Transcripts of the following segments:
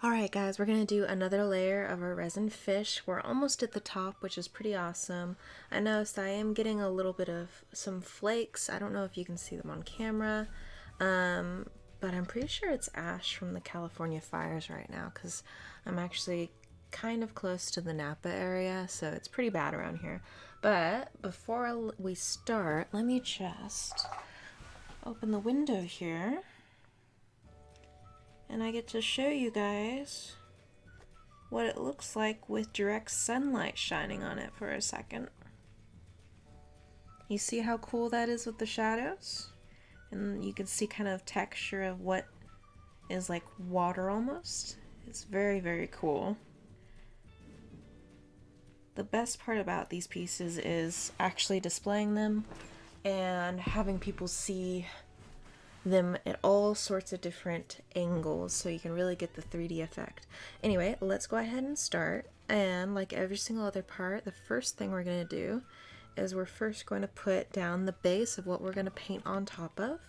Alright guys, we're going to do another layer of our resin fish. We're almost at the top, which is pretty awesome. I noticed I am getting a little bit of some flakes. I don't know if you can see them on camera, but I'm pretty sure it's ash from the California fires right now because I'm actually kind of close to the Napa area, so it's pretty bad around here. But before we start, let me just open the window here. And I get to show you guys what it looks like with direct sunlight shining on it for a second. You see how cool that is with the shadows? And you can see kind of texture of what is like water almost. It's very, very cool. The best part about these pieces is actually displaying them and having people see them at all sorts of different angles so you can really get the 3D effect. Anyway, let's go ahead and start. And like every single other part, the first thing we're going to do is we're first going to put down the base of what we're going to paint on top of.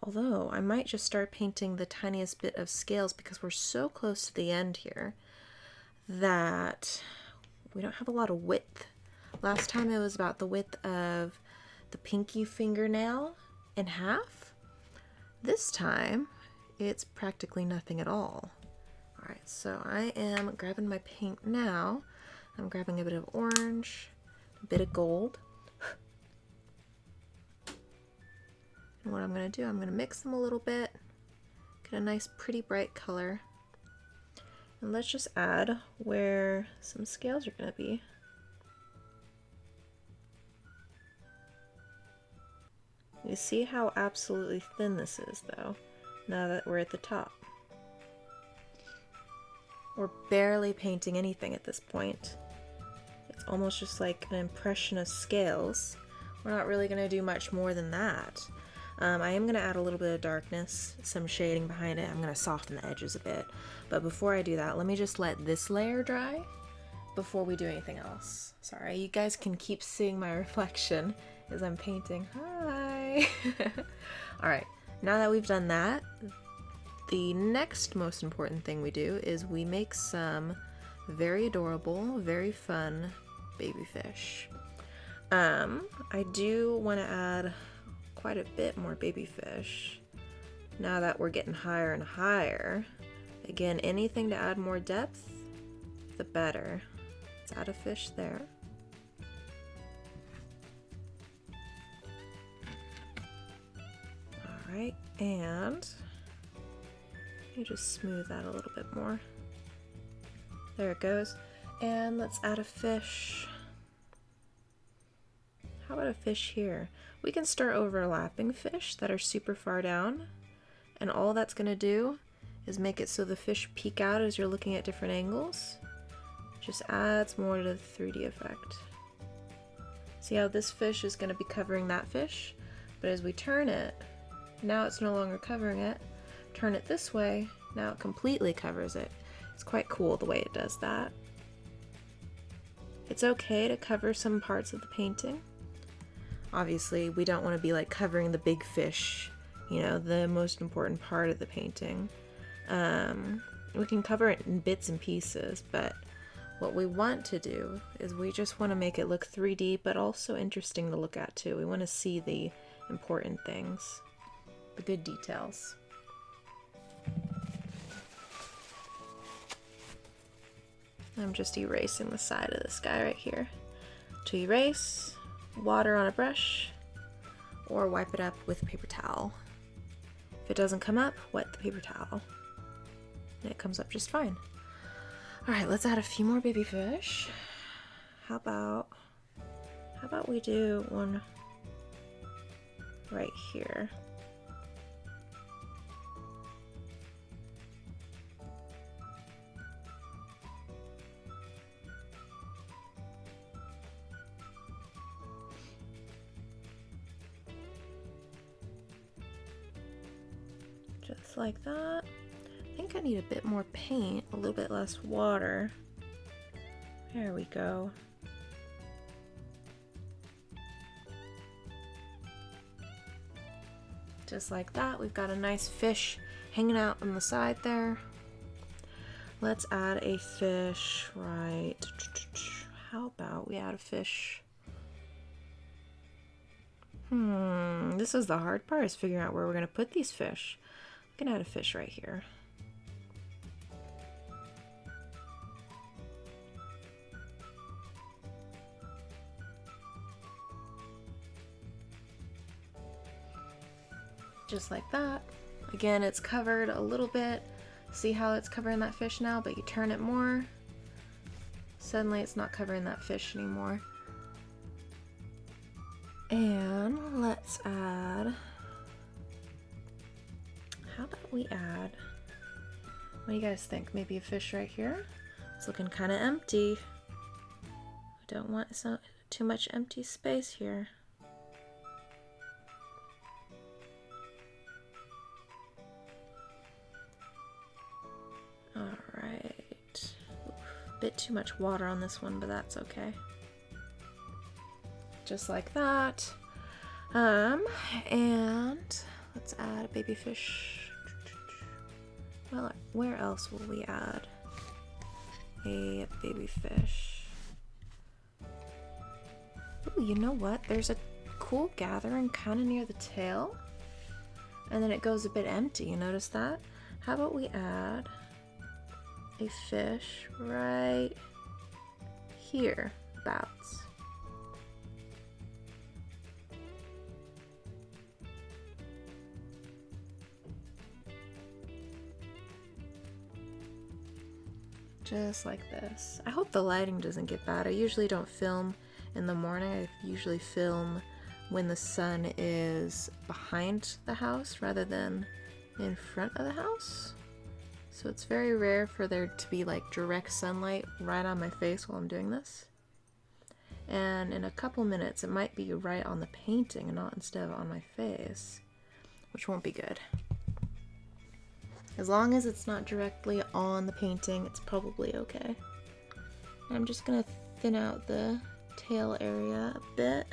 Although I might just start painting the tiniest bit of scales because we're so close to the end here that we don't have a lot of width. Last time it was about the width of the pinky fingernail in half. This time it's practically nothing at all. Alright, so I am grabbing my paint now. I'm grabbing a bit of orange, a bit of gold. And what I'm going to do, I'm going to mix them a little bit, get a nice pretty bright color. And let's just add where some scales are going to be. You see how absolutely thin this is, though, now that we're at the top. We're barely painting anything at this point. It's almost just like an impression of scales. We're not really going to do much more than that. I am going to add a little bit of darkness, some shading behind it. I'm going to soften the edges a bit. But before I do that, let me just let this layer dry before we do anything else. Sorry, you guys can keep seeing my reflection as I'm painting. Hi! Alright, now that we've done that, the next most important thing we do is we make some very adorable, very fun baby fish. I do want to add quite a bit more baby fish now that we're getting higher and higher. Again, anything to add more depth, the better. Let's add a fish there. Alright, and let me just smooth that a little bit more. There it goes. And let's add a fish. How about a fish here? We can start overlapping fish that are super far down, and all that's going to do is make it so the fish peek out as you're looking at different angles. Just adds more to the 3D effect. See how this fish is going to be covering that fish, but as we turn it, now it's no longer covering it. Turn it this way, now it completely covers it. It's quite cool the way it does that. It's okay to cover some parts of the painting. Obviously, we don't want to be like covering the big fish, you know, the most important part of the painting. We can cover it in bits and pieces, but what we want to do is we just want to make it look 3D, but also interesting to look at too. We want to see the important things, the good details. I'm just erasing the side of this guy right here. To erase, water on a brush, or wipe it up with a paper towel. If it doesn't come up, wet the paper towel. And it comes up just fine. Alright, let's add a few more baby fish. How about we do one right here? Just like that. I think I need a bit more paint, a little bit less water. There we go. Just like that, we've got a nice fish hanging out on the side there. Let's add a fish, right? How about we add a fish? This is the hard part, is figuring out where we're going to put these fish. We can add a fish right here. Just like that. Again, it's covered a little bit. See how it's covering that fish now, but you turn it more. Suddenly it's not covering that fish anymore. And let's add, how about we add, what do you guys think? Maybe a fish right here? It's looking kind of empty. We don't want too much empty space here. Alright. Bit too much water on this one, but that's okay. Just like that. And let's add a baby fish. Well, where else will we add a baby fish? Ooh, you know what? There's a cool gathering kind of near the tail. And then it goes a bit empty. You notice that? How about we add a fish right here, bats. Just like this. I hope the lighting doesn't get bad. I usually don't film in the morning. I usually film when the sun is behind the house rather than in front of the house. So it's very rare for there to be like direct sunlight right on my face while I'm doing this. And in a couple minutes it might be right on the painting and not instead of on my face, which won't be good. As long as it's not directly on the painting, it's probably okay. And I'm just gonna thin out the tail area a bit.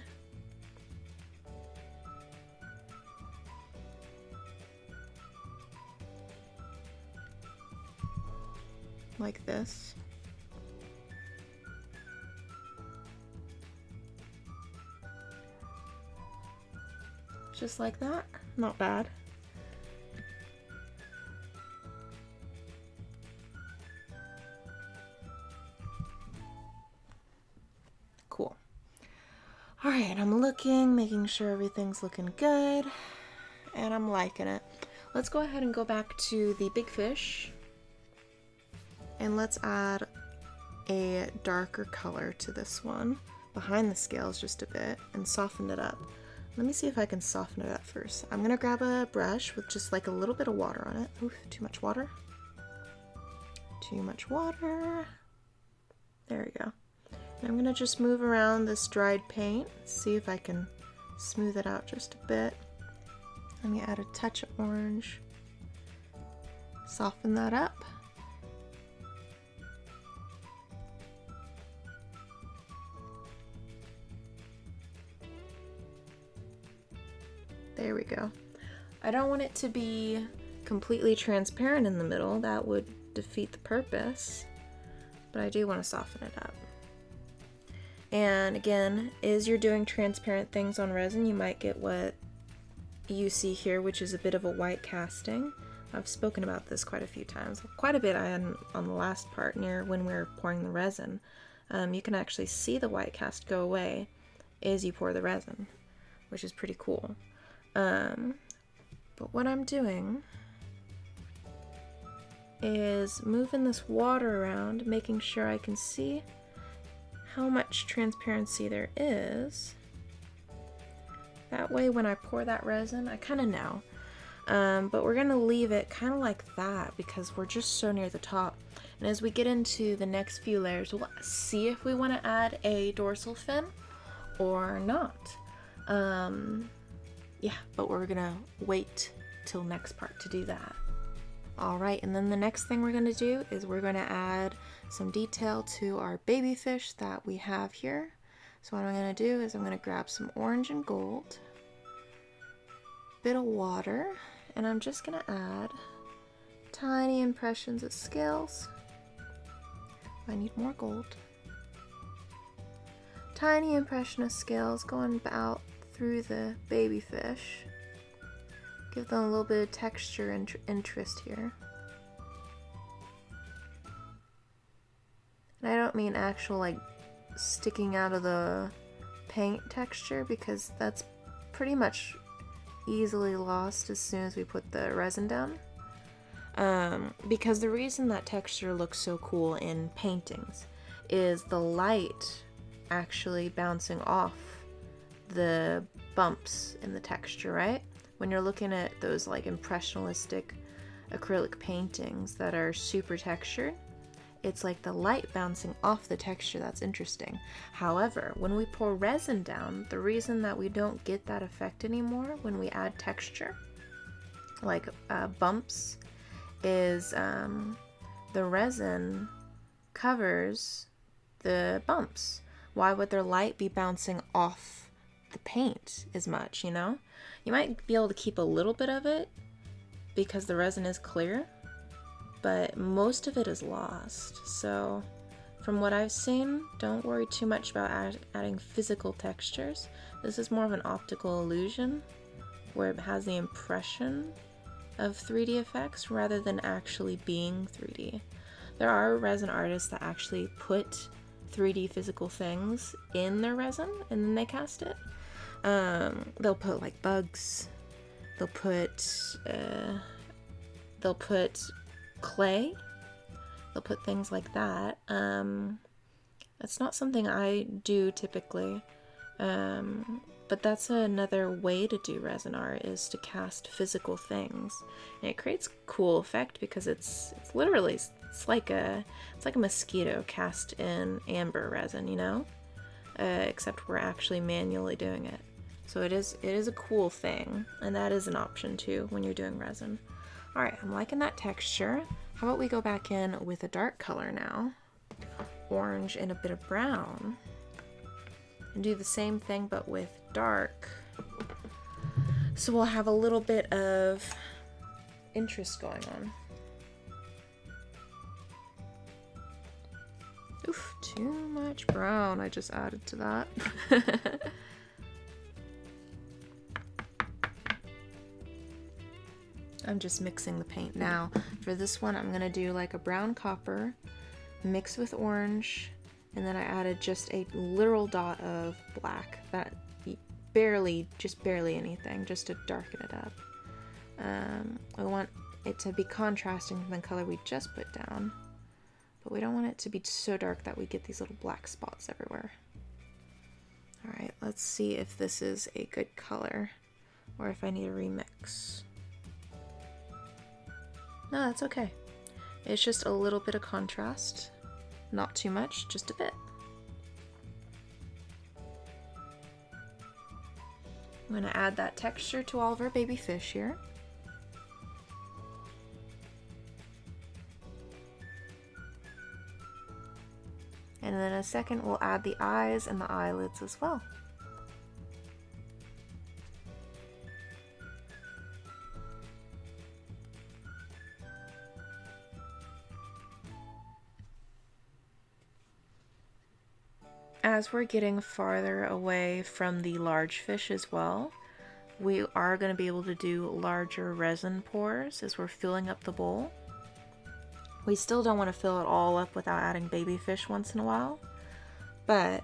Like this. Just like that. Not bad. Cool. Alright, I'm looking, making sure everything's looking good, and I'm liking it. Let's go ahead and go back to the big fish. And let's add a darker color to this one behind the scales just a bit and soften it up. Let me see if I can soften it up first. I'm gonna grab a brush with just like a little bit of water on it. Oof, too much water. Too much water. There we go. And I'm gonna just move around this dried paint, see if I can smooth it out just a bit. Let me add a touch of orange. Soften that up. There we go. I don't want it to be completely transparent in the middle. That would defeat the purpose. But I do want to soften it up. And again, as you're doing transparent things on resin, you might get what you see here, which is a bit of a white casting. I've spoken about this quite a few times. Quite a bit on the last part near when we were pouring the resin. You can actually see the white cast go away as you pour the resin, which is pretty cool. But what I'm doing is moving this water around, making sure I can see how much transparency there is. That way when I pour that resin, I kind of know. But we're going to leave it kind of like that because we're just so near the top. And as we get into the next few layers, we'll see if we want to add a dorsal fin or not. Yeah, but we're gonna wait till next part to do that. Alright, and then the next thing we're gonna do is we're gonna add some detail to our baby fish that we have here. So what I'm gonna do is I'm gonna grab some orange and gold, bit of water, and I'm just gonna add tiny impressions of scales. I need more gold. Tiny impression of scales going out through the baby fish. Give them a little bit of texture and interest here. And I don't mean actual like sticking out of the paint texture, because that's pretty much easily lost as soon as we put the resin down. Because the reason that texture looks so cool in paintings is the light actually bouncing off the bumps in the texture, right? When you're looking at those like impressionistic acrylic paintings that are super textured, it's like the light bouncing off the texture that's interesting. However, when we pour resin down, the reason that we don't get that effect anymore when we add texture, like bumps, is the resin covers the bumps. Why would their light be bouncing off the paint as much, you know? You might be able to keep a little bit of it because the resin is clear, but most of it is lost. So from what I've seen, don't worry too much about adding physical textures. This is more of an optical illusion where it has the impression of 3D effects rather than actually being 3D. There are resin artists that actually put 3D physical things in their resin and then they cast it. They'll put like bugs, they'll put clay, they'll put things like that. That's not something I do typically, but that's another way to do resin art, is to cast physical things, and it creates a cool effect because it's literally it's like a mosquito cast in amber resin, you know, except we're actually manually doing it. So it is a cool thing, and that is an option too when you're doing resin. All right, I'm liking that texture. How about we go back in with a dark color now, orange and a bit of brown, and do the same thing but with dark. So we'll have a little bit of interest going on. Oof, too much brown I just added to that. I'm just mixing the paint now. For this one, I'm gonna do like a brown copper mixed with orange, and then I added just a literal dot of black, that just barely anything, just to darken it up. I want it to be contrasting from the color we just put down, but we don't want it to be so dark that we get these little black spots everywhere. All right, let's see if this is a good color or if I need a remix. No, that's okay. It's just a little bit of contrast. Not too much, just a bit. I'm gonna add that texture to all of our baby fish here. And then in a second, we'll add the eyes and the eyelids as well. As we're getting farther away from the large fish as well, we are going to be able to do larger resin pours as we're filling up the bowl. We still don't want to fill it all up without adding baby fish once in a while, but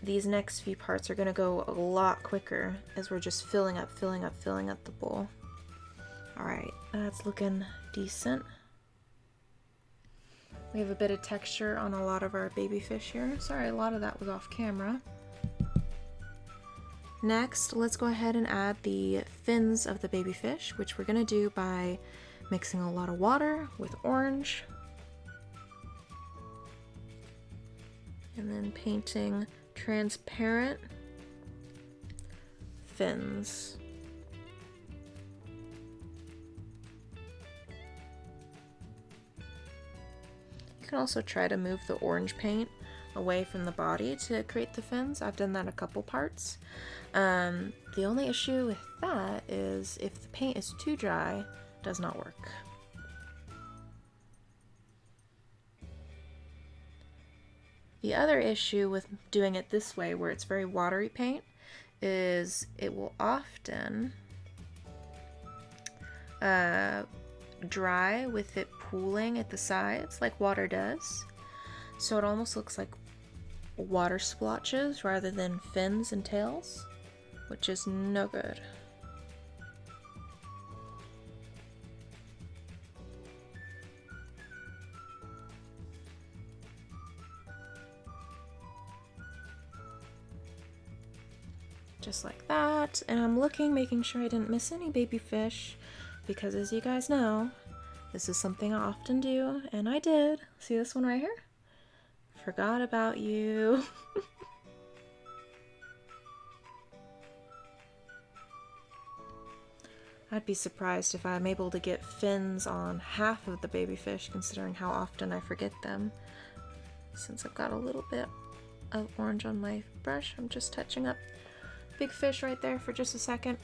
these next few parts are going to go a lot quicker as we're just filling up the bowl. Alright, that's looking decent. We have a bit of texture on a lot of our baby fish here. Sorry, a lot of that was off camera. Next, let's go ahead and add the fins of the baby fish, which we're going to do by mixing a lot of water with orange. And then painting transparent fins. You can also try to move the orange paint away from the body to create the fins. I've done that a couple parts. The only issue with that is if the paint is too dry, it does not work. The other issue with doing it this way, where it's very watery paint, is it will often dry with it pooling at the sides like water does. So it almost looks like water splotches rather than fins and tails, which is no good. Just like that, and I'm looking, making sure I didn't miss any baby fish, because as you guys know, this is something I often do, and I did. See this one right here? Forgot about you. I'd be surprised if I'm able to get fins on half of the baby fish, considering how often I forget them. Since I've got a little bit of orange on my brush, I'm just touching up big fish right there for just a second,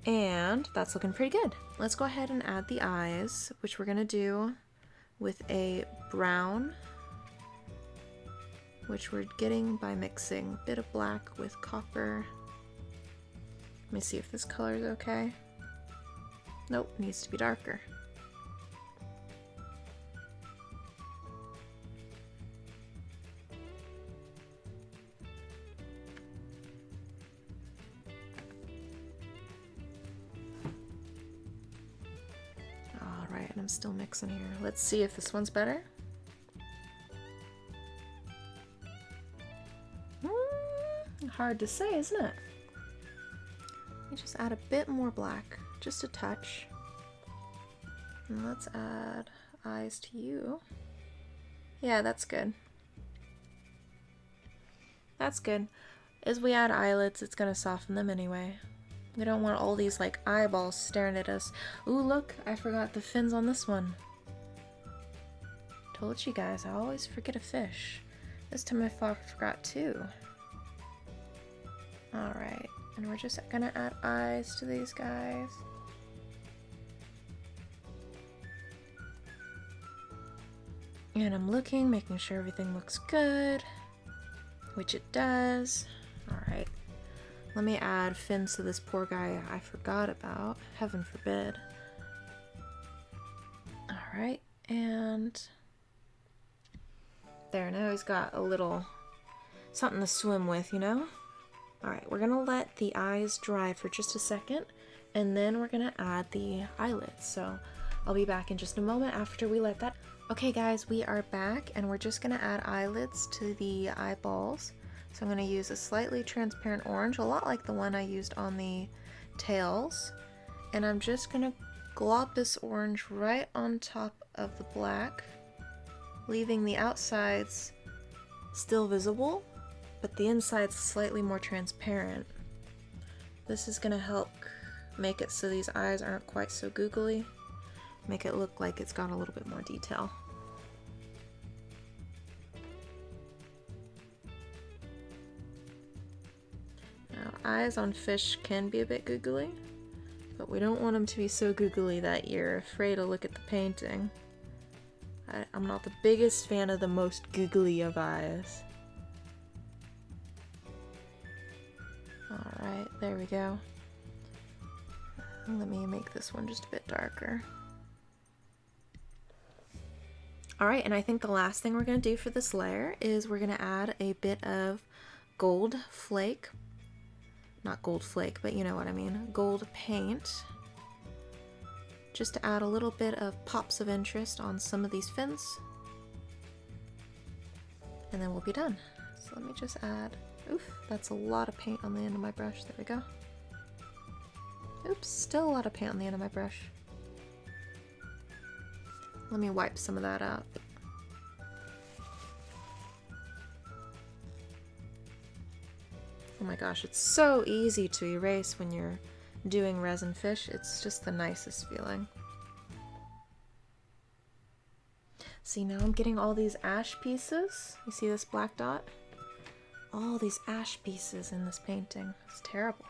and that's looking pretty good. Let's go ahead and add the eyes, which we're gonna do with a brown, which we're getting by mixing a bit of black with copper. Let me see if this color is okay. Nope, needs to be darker. And I'm still mixing here. Let's see if this one's better. Hard to say, isn't it? Let me just add a bit more black, just a touch. And let's add eyes to you. Yeah, that's good. That's good. As we add eyelids, it's gonna soften them anyway. We don't want all these like eyeballs staring at us. Ooh, look, I forgot the fins on this one. Told you guys, I always forget a fish. This time I forgot too. Alright, and we're just gonna add eyes to these guys. And I'm looking, making sure everything looks good, which it does. Alright. Let me add fins to this poor guy I forgot about. Heaven forbid. Alright, and there, now he's got a little something to swim with, you know? Alright, we're gonna let the eyes dry for just a second, and then we're gonna add the eyelids. So I'll be back in just a moment after we let that. Okay guys, we are back, and we're just gonna add eyelids to the eyeballs. So I'm going to use a slightly transparent orange, a lot like the one I used on the tails. And I'm just going to glob this orange right on top of the black, leaving the outsides still visible, but the inside's slightly more transparent. This is going to help make it so these eyes aren't quite so googly, make it look like it's got a little bit more detail. Eyes on fish can be a bit googly, but we don't want them to be so googly that you're afraid to look at the painting. I'm not the biggest fan of the most googly of eyes. Alright, there we go. Let me make this one just a bit darker. Alright, and I think the last thing we're going to do for this layer is we're going to add a bit of gold flake. Not gold flake, but you know what I mean. Gold paint. Just to add a little bit of pops of interest on some of these fins. And then we'll be done. So let me just add, oof, that's a lot of paint on the end of my brush. There we go. Oops, still a lot of paint on the end of my brush. Let me wipe some of that up. Oh my gosh, it's so easy to erase when you're doing resin fish. It's just the nicest feeling. See, now I'm getting all these ash pieces. You see this black dot? All these ash pieces in this painting. It's terrible.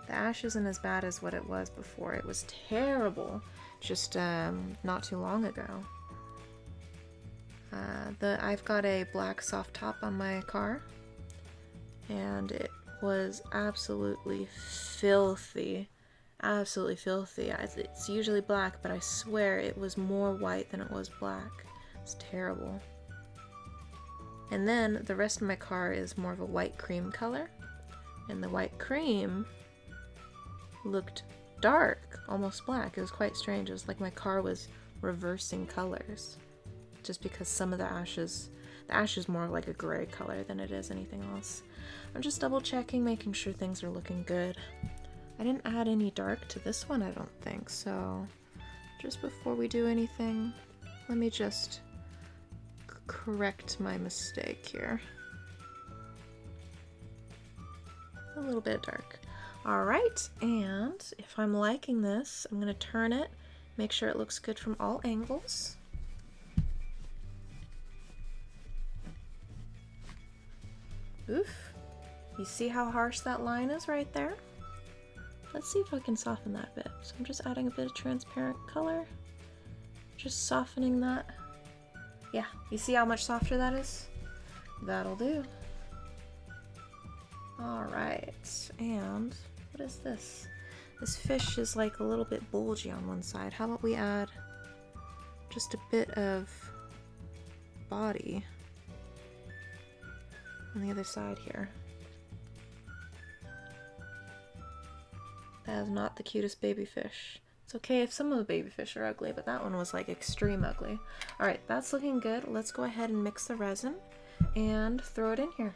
The ash isn't as bad as what it was before. It was terrible just not too long ago. I've got a black soft top on my car, and it was absolutely filthy. Absolutely filthy. It's usually black, but I swear it was more white than it was black. It's terrible. And then the rest of my car is more of a white cream color, and the white cream looked dark, almost black. It was quite strange. It was like my car was reversing colors, just because some of the ash is more like a gray color than it is anything else. I'm just double checking, making sure things are looking good. I didn't add any dark to this one, I don't think, so just before we do anything, let me just correct my mistake here. A little bit dark. Alright, and if I'm liking this, I'm going to turn it, make sure it looks good from all angles. Oof. You see how harsh that line is right there? Let's see if I can soften that a bit. So I'm just adding a bit of transparent color. Just softening that. Yeah, you see how much softer that is? That'll do. Alright, and what is this? This fish is like a little bit bulgy on one side. How about we add just a bit of body on the other side here. That is not the cutest baby fish. It's okay if some of the baby fish are ugly, but that one was like extreme ugly. Alright, that's looking good. Let's go ahead and mix the resin and throw it in here.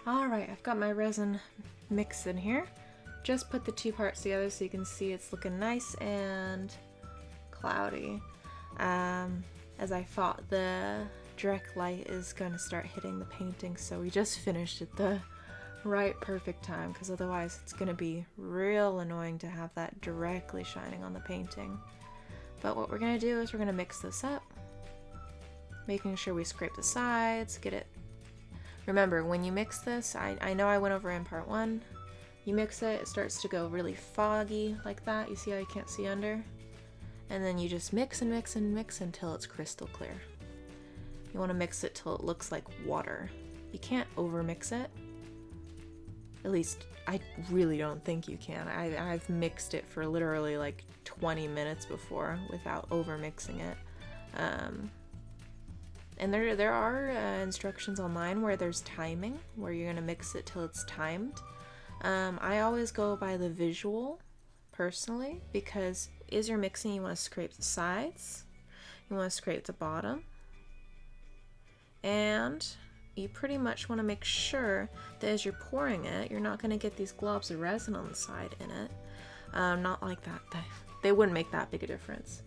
Alright, I've got my resin mixed in here. Just put the two parts together so you can see it's looking nice and cloudy. As I thought, the direct light is going to start hitting the painting, so we just finished at the right perfect time, because otherwise it's going to be real annoying to have that directly shining on the painting. But what we're going to do is we're going to mix this up, making sure we scrape the sides, get it. Remember, when you mix this, I know I went over in part one, you mix it, it starts to go really foggy like that. You see how you can't see under? And then you just mix and mix and mix until it's crystal clear. You want to mix it till it looks like water. You can't over mix it. At least, I really don't think you can. I've mixed it for literally like 20 minutes before without over mixing it. And there are instructions online where there's timing, where you're going to mix it till it's timed. I always go by the visual, personally, because as you're mixing, you want to scrape the sides, you want to scrape the bottom, and you pretty much want to make sure that as you're pouring it, you're not going to get these globs of resin on the side in it. Not like that. They wouldn't make that big a difference.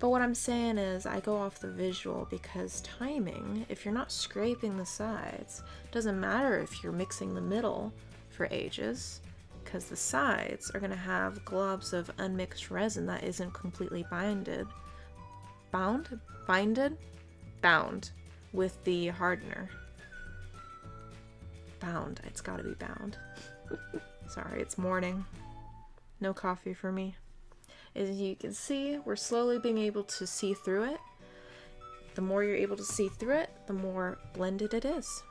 But what I'm saying is I go off the visual, because timing, if you're not scraping the sides, doesn't matter if you're mixing the middle for ages, because the sides are going to have globs of unmixed resin that isn't completely bound with the hardener. Bound. It's got to be bound. Sorry, it's morning. No coffee for me. As you can see, we're slowly being able to see through it. The more you're able to see through it, the more blended it is.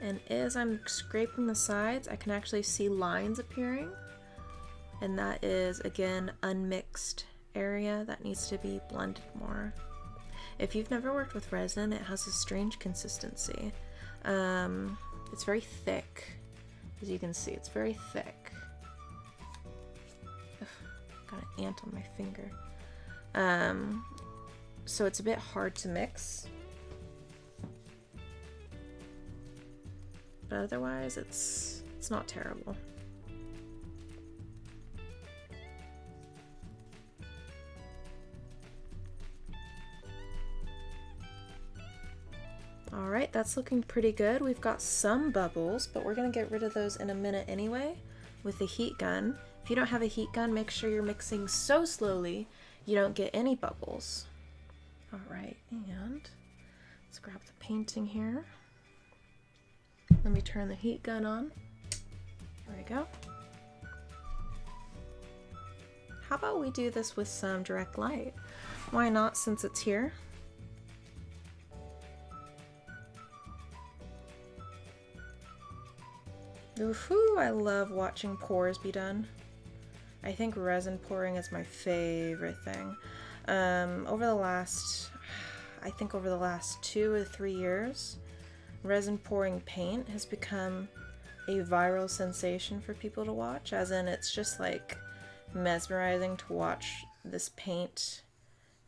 And as I'm scraping the sides, I can actually see lines appearing. And that is, again, unmixed area that needs to be blended more. If you've never worked with resin, it has a strange consistency. It's very thick. As you can see, it's very thick. Ugh, got an ant on my finger. So it's a bit hard to mix. But otherwise, it's not terrible. Alright, that's looking pretty good. We've got some bubbles, but we're going to get rid of those in a minute anyway with the heat gun. If you don't have a heat gun, make sure you're mixing so slowly you don't get any bubbles. Alright, and let's grab the painting here. Let me turn the heat gun on. There we go. How about we do this with some direct light? Why not, since it's here? Ooh, I love watching pours be done. I think resin pouring is my favorite thing. Over the last 2 or 3 years, resin pouring paint has become a viral sensation for people to watch, as in it's just like mesmerizing to watch this paint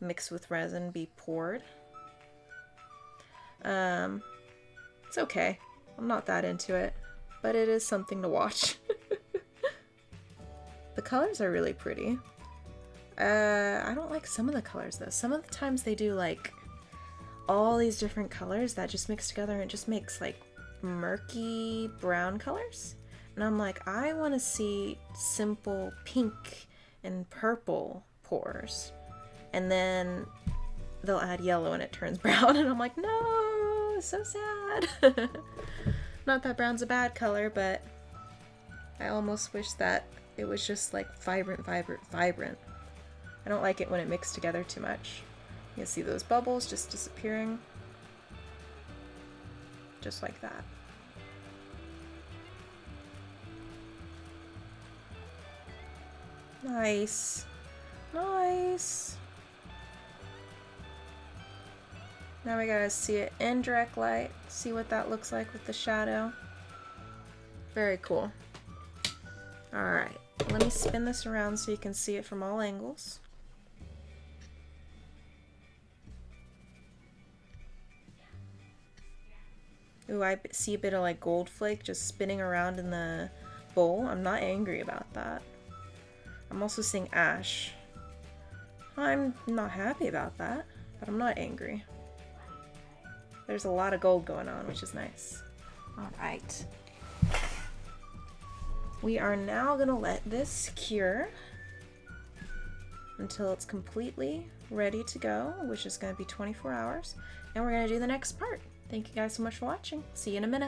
mixed with resin be poured. It's okay. I'm not that into it, but it is something to watch. The colors are really pretty. I don't like some of the colors though. Some of the times they do like all these different colors that just mix together and it just makes like murky brown colors. And I'm like, I want to see simple pink and purple pours. And then they'll add yellow and it turns brown. And I'm like, no, so sad. Not that brown's a bad color, but I almost wish that it was just like vibrant, vibrant, vibrant. I don't like it when it mixed together too much. You can see those bubbles just disappearing. Just like that. Nice. Nice. Now we gotta see it in direct light. See what that looks like with the shadow. Very cool. Alright, let me spin this around so you can see it from all angles. Ooh, I see a bit of like gold flake just spinning around in the bowl. I'm not angry about that. I'm also seeing ash. I'm not happy about that, but I'm not angry. There's a lot of gold going on, which is nice. Alright. We are now going to let this cure until it's completely ready to go, which is going to be 24 hours. And we're going to do the next part. Thank you guys so much for watching. See you in a minute.